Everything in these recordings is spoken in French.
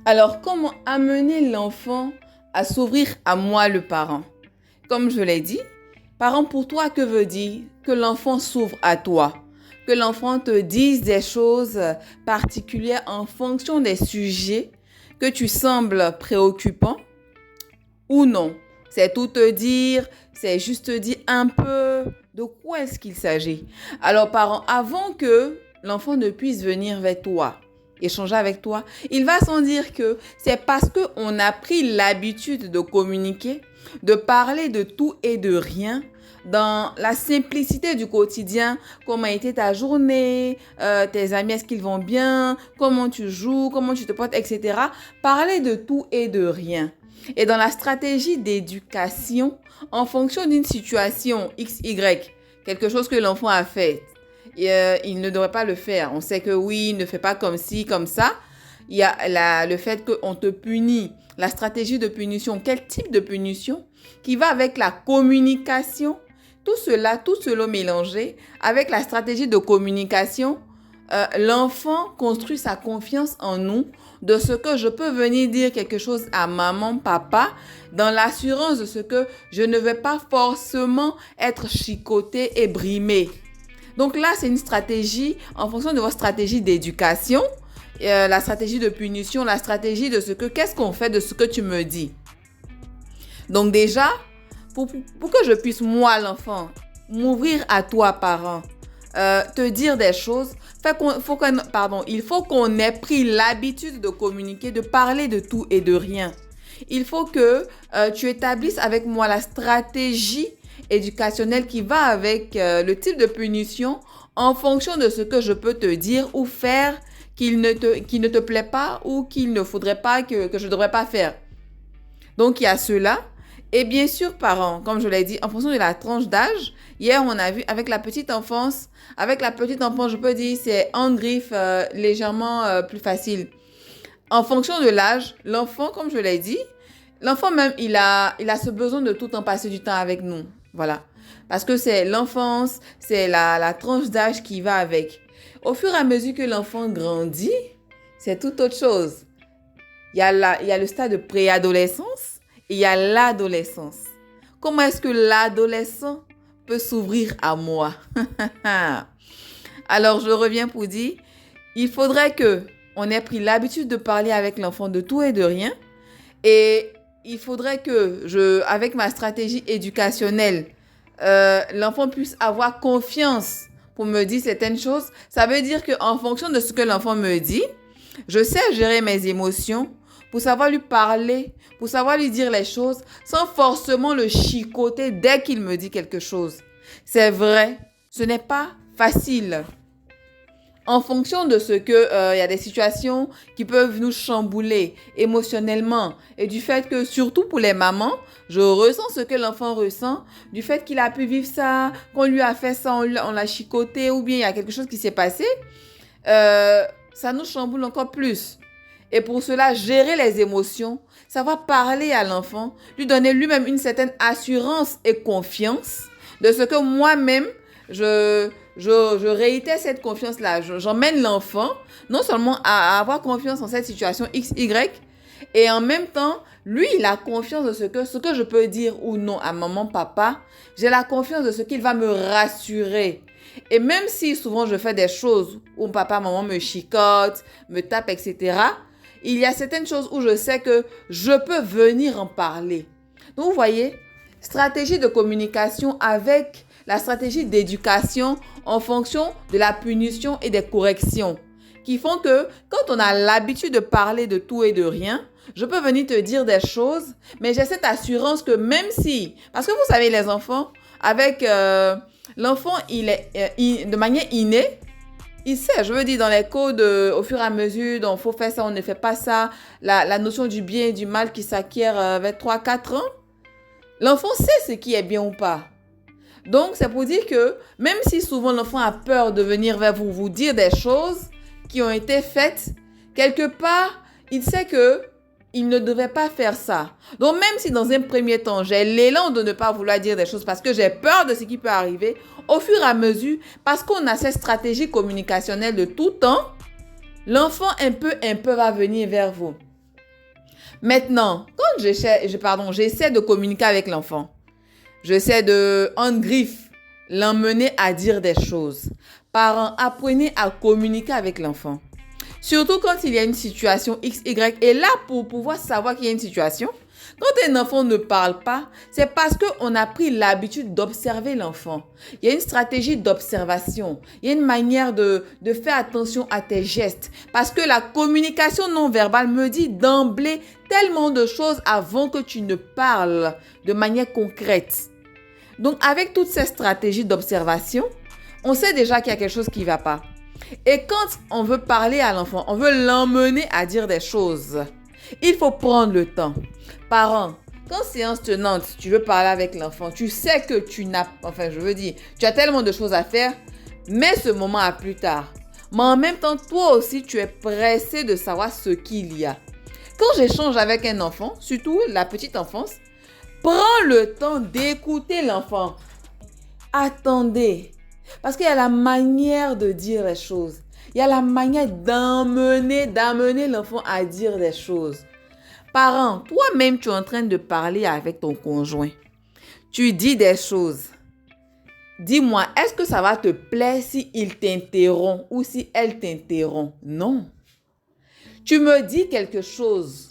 Alors, comment amener l'enfant à s'ouvrir à moi, le parent? Comme je l'ai dit, parent pour toi, que veut dire que l'enfant s'ouvre à toi? Que l'enfant te dise des choses particulières en fonction des sujets que tu sembles préoccupants ou non? C'est tout te dire, c'est juste te dire un peu de quoi est-ce qu'il s'agit. Alors, parent, avant que l'enfant ne puisse venir vers toi, échanger avec toi, il va sans dire que c'est parce qu'on a pris l'habitude de communiquer, de parler de tout et de rien, dans la simplicité du quotidien. Comment a été ta journée, tes amis, est-ce qu'ils vont bien, comment tu joues, comment tu te portes, etc. Parler de tout et de rien. Et dans la stratégie d'éducation, en fonction d'une situation XY, quelque chose que l'enfant a fait, il ne devrait pas le faire. On sait que oui, il ne fait pas comme ci, comme ça. Il y a le fait qu'on te punit, la stratégie de punition. Quel type de punition qui va avec la communication? Tout cela mélangé avec la stratégie de communication, l'enfant construit sa confiance en nous, de ce que je peux venir dire quelque chose à maman, papa, dans l'assurance de ce que je ne vais pas forcément être chicoté et brimé. Donc là, c'est une stratégie en fonction de votre stratégie d'éducation, la stratégie de punition, la stratégie de qu'est-ce qu'on fait de ce que tu me dis. Donc déjà, pour que je puisse, moi, l'enfant, m'ouvrir à toi, parent, te dire des choses, il faut qu'on ait pris l'habitude de communiquer, de parler de tout et de rien. Il faut que tu établisses avec moi la stratégie éducationnelle qui va avec le type de punition en fonction de ce que je peux te dire ou faire qui ne te plaît pas ou qu'il ne faudrait pas que je ne devrais pas faire. Donc, il y a cela. Et bien sûr, parents, comme je l'ai dit, en fonction de la tranche d'âge, hier, on a vu avec la petite enfance, je peux dire c'est en griffe légèrement plus facile. En fonction de l'âge, l'enfant, comme je l'ai dit, l'enfant même, il a ce besoin de tout le temps passer du temps avec nous. Voilà. Parce que c'est l'enfance, c'est la tranche d'âge qui va avec. Au fur et à mesure que l'enfant grandit, c'est tout autre chose. Il y a le stade de préadolescence et il y a l'adolescence. Comment est-ce que l'adolescent peut s'ouvrir à moi? Alors, je reviens pour dire, il faudrait qu'on ait pris l'habitude de parler avec l'enfant de tout et de rien. Et il faudrait que avec ma stratégie éducationnelle, l'enfant puisse avoir confiance pour me dire certaines choses. Ça veut dire qu'en fonction de ce que l'enfant me dit, je sais gérer mes émotions pour savoir lui parler, pour savoir lui dire les choses sans forcément le chicoter dès qu'il me dit quelque chose. C'est vrai, ce n'est pas facile. En fonction de ce que, y a des situations qui peuvent nous chambouler émotionnellement et du fait que, surtout pour les mamans, je ressens ce que l'enfant ressent, du fait qu'il a pu vivre ça, qu'on lui a fait ça, on l'a chicoté ou bien il y a quelque chose qui s'est passé, ça nous chamboule encore plus. Et pour cela, gérer les émotions, savoir parler à l'enfant, lui donner lui-même une certaine assurance et confiance de ce que moi-même, je réitère cette confiance-là. J'emmène l'enfant non seulement à avoir confiance en cette situation XY, et en même temps, lui, il a confiance de ce que je peux dire ou non à maman, papa. J'ai la confiance de ce qu'il va me rassurer. Et même si souvent je fais des choses où papa, maman me chicote, me tape, etc., il y a certaines choses où je sais que je peux venir en parler. Donc, vous voyez, stratégie de communication avec la stratégie d'éducation en fonction de la punition et des corrections qui font que quand on a l'habitude de parler de tout et de rien, je peux venir te dire des choses, mais j'ai cette assurance que même si, parce que vous savez les enfants, avec l'enfant, il est de manière innée, il sait, je veux dire, dans les codes, au fur et à mesure, donc il faut faire ça, on ne fait pas ça, la notion du bien et du mal qui s'acquiert vers 3-4 ans, l'enfant sait ce qui est bien ou pas. Donc, c'est pour dire que même si souvent l'enfant a peur de venir vers vous, vous dire des choses qui ont été faites, quelque part, il sait qu'il ne devait pas faire ça. Donc, même si dans un premier temps, j'ai l'élan de ne pas vouloir dire des choses parce que j'ai peur de ce qui peut arriver, au fur et à mesure, parce qu'on a cette stratégie communicationnelle de tout temps, l'enfant un peu va venir vers vous. Maintenant, quand j'essaie de communiquer avec l'enfant, j'essaie de, en griffe, l'emmener à dire des choses. Parents, apprenez à communiquer avec l'enfant. Surtout quand il y a une situation X, Y. Et là, pour pouvoir savoir qu'il y a une situation, quand un enfant ne parle pas, c'est parce qu'on a pris l'habitude d'observer l'enfant. Il y a une stratégie d'observation. Il y a une manière de faire attention à tes gestes. Parce que la communication non verbale me dit d'emblée tellement de choses avant que tu ne parles de manière concrète. Donc, avec toutes ces stratégies d'observation, on sait déjà qu'il y a quelque chose qui ne va pas. Et quand on veut parler à l'enfant, on veut l'emmener à dire des choses, il faut prendre le temps. Parents, quand séance tenante, tu veux parler avec l'enfant, tu sais que tu as tellement de choses à faire, mets ce moment à plus tard. Mais en même temps, toi aussi, tu es pressé de savoir ce qu'il y a. Quand j'échange avec un enfant, surtout la petite enfance, prends le temps d'écouter l'enfant. Attendez. Parce qu'il y a la manière de dire les choses. Il y a la manière d'amener l'enfant à dire des choses. Parents, toi-même, tu es en train de parler avec ton conjoint. Tu dis des choses. Dis-moi, est-ce que ça va te plaire si il t'interrompt ou si elle t'interrompt? Non. Tu me dis quelque chose.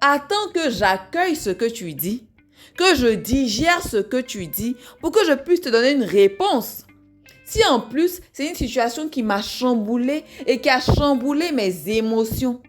Attends que j'accueille ce que tu dis, que je digère ce que tu dis pour que je puisse te donner une réponse. Si en plus, c'est une situation qui m'a chamboulé et qui a chamboulé mes émotions.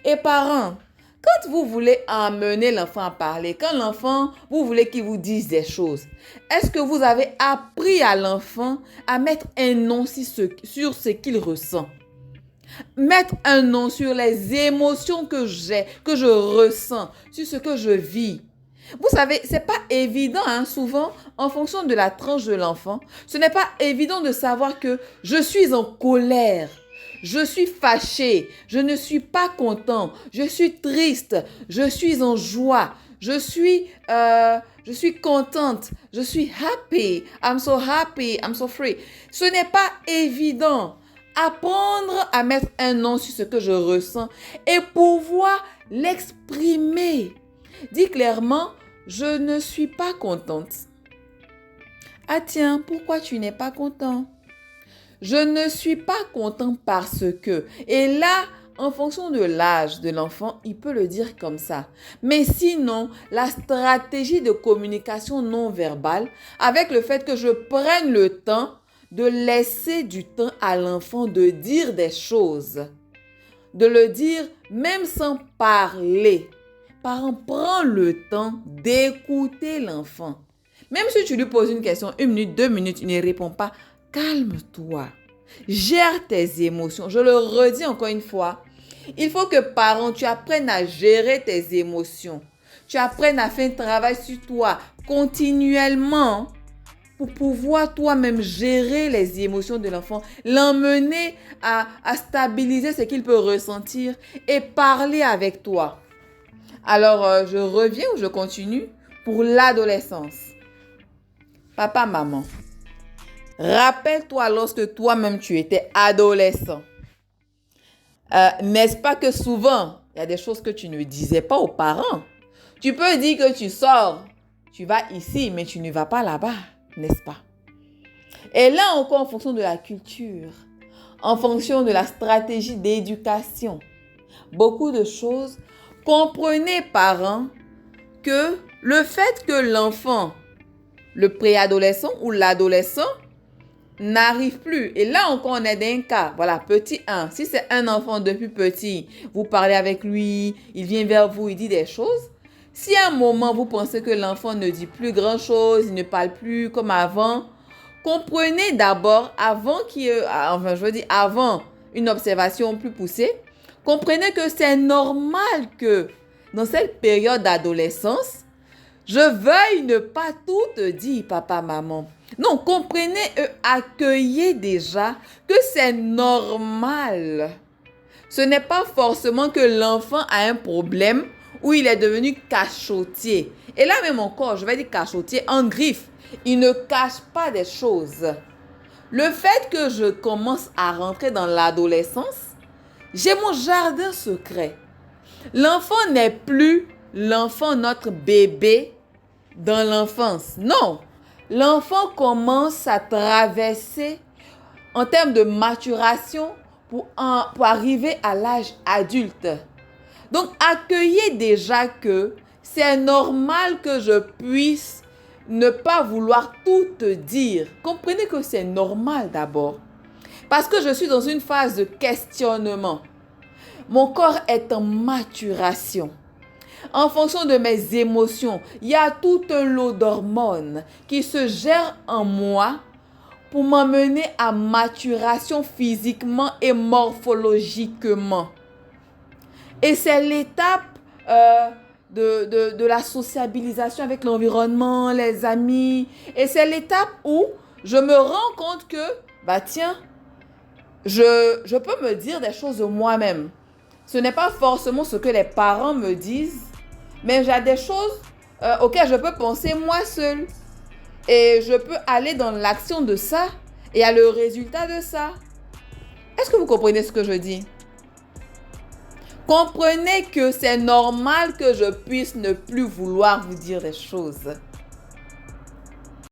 Et parents, quand vous voulez amener l'enfant à parler, quand l'enfant, vous voulez qu'il vous dise des choses, est-ce que vous avez appris à l'enfant à mettre un nom sur ce qu'il ressent? Mettre un nom sur les émotions que j'ai, que je ressens, sur ce que je vis. Vous savez, c'est pas évident, souvent, en fonction de la tranche de l'enfant, ce n'est pas évident de savoir que je suis en colère, je suis fâché, je ne suis pas content, je suis triste, je suis en joie, je suis contente, je suis happy, I'm so free. Ce n'est pas évident. Apprendre à mettre un nom sur ce que je ressens et pouvoir l'exprimer. Dis clairement, je ne suis pas contente. Ah tiens, pourquoi tu n'es pas content? Je ne suis pas content parce que. Et là, en fonction de l'âge de l'enfant, il peut le dire comme ça. Mais sinon, la stratégie de communication non verbale, avec le fait que je prenne le temps de laisser du temps à l'enfant de dire des choses, de le dire même sans parler. Parents, prends le temps d'écouter l'enfant. Même si tu lui poses une question, 1 minute, 2 minutes, il ne répond pas, calme-toi. Gère tes émotions. Je le redis encore une fois. Il faut que, parents, tu apprennes à gérer tes émotions. Tu apprennes à faire un travail sur toi continuellement pour pouvoir toi-même gérer les émotions de l'enfant, l'emmener à stabiliser ce qu'il peut ressentir et parler avec toi. Alors, je reviens ou je continue pour l'adolescence. Papa, maman, rappelle-toi lorsque toi-même tu étais adolescent. N'est-ce pas que souvent, il y a des choses que tu ne disais pas aux parents. Tu peux dire que tu sors, tu vas ici, mais tu ne vas pas là-bas, n'est-ce pas? Et là encore, en fonction de la culture, en fonction de la stratégie d'éducation, beaucoup de choses. Comprenez, parents, que le fait que l'enfant, le préadolescent ou l'adolescent, n'arrive plus. Et là encore, on est dans un cas. Voilà, petit 1. Si c'est un enfant depuis petit, vous parlez avec lui, il vient vers vous, il dit des choses. Si à un moment, vous pensez que l'enfant ne dit plus grand-chose, il ne parle plus comme avant, comprenez d'abord, avant une observation plus poussée, comprenez que c'est normal que dans cette période d'adolescence, je veuille ne pas tout te dire, papa, maman. Non, comprenez et accueillez déjà que c'est normal. Ce n'est pas forcément que l'enfant a un problème ou il est devenu cachotier. Et là même encore, je vais dire cachotier en griffe. Il ne cache pas des choses. Le fait que je commence à rentrer dans l'adolescence, j'ai mon jardin secret. L'enfant n'est plus l'enfant, notre bébé dans l'enfance. Non, l'enfant commence à traverser en termes de maturation pour arriver à l'âge adulte. Donc, accueillez déjà que c'est normal que je puisse ne pas vouloir tout te dire. Comprenez que c'est normal d'abord. Parce que je suis dans une phase de questionnement. Mon corps est en maturation. En fonction de mes émotions, il y a tout un lot d'hormones qui se gèrent en moi pour m'emmener à maturation physiquement et morphologiquement. Et c'est l'étape de la sociabilisation avec l'environnement, les amis. Et c'est l'étape où je me rends compte que, tiens, je peux me dire des choses de moi-même. Ce n'est pas forcément ce que les parents me disent, mais j'ai des choses auxquelles je peux penser moi seule. Et je peux aller dans l'action de ça et à le résultat de ça. Est-ce que vous comprenez ce que je dis? Comprenez que c'est normal que je puisse ne plus vouloir vous dire des choses.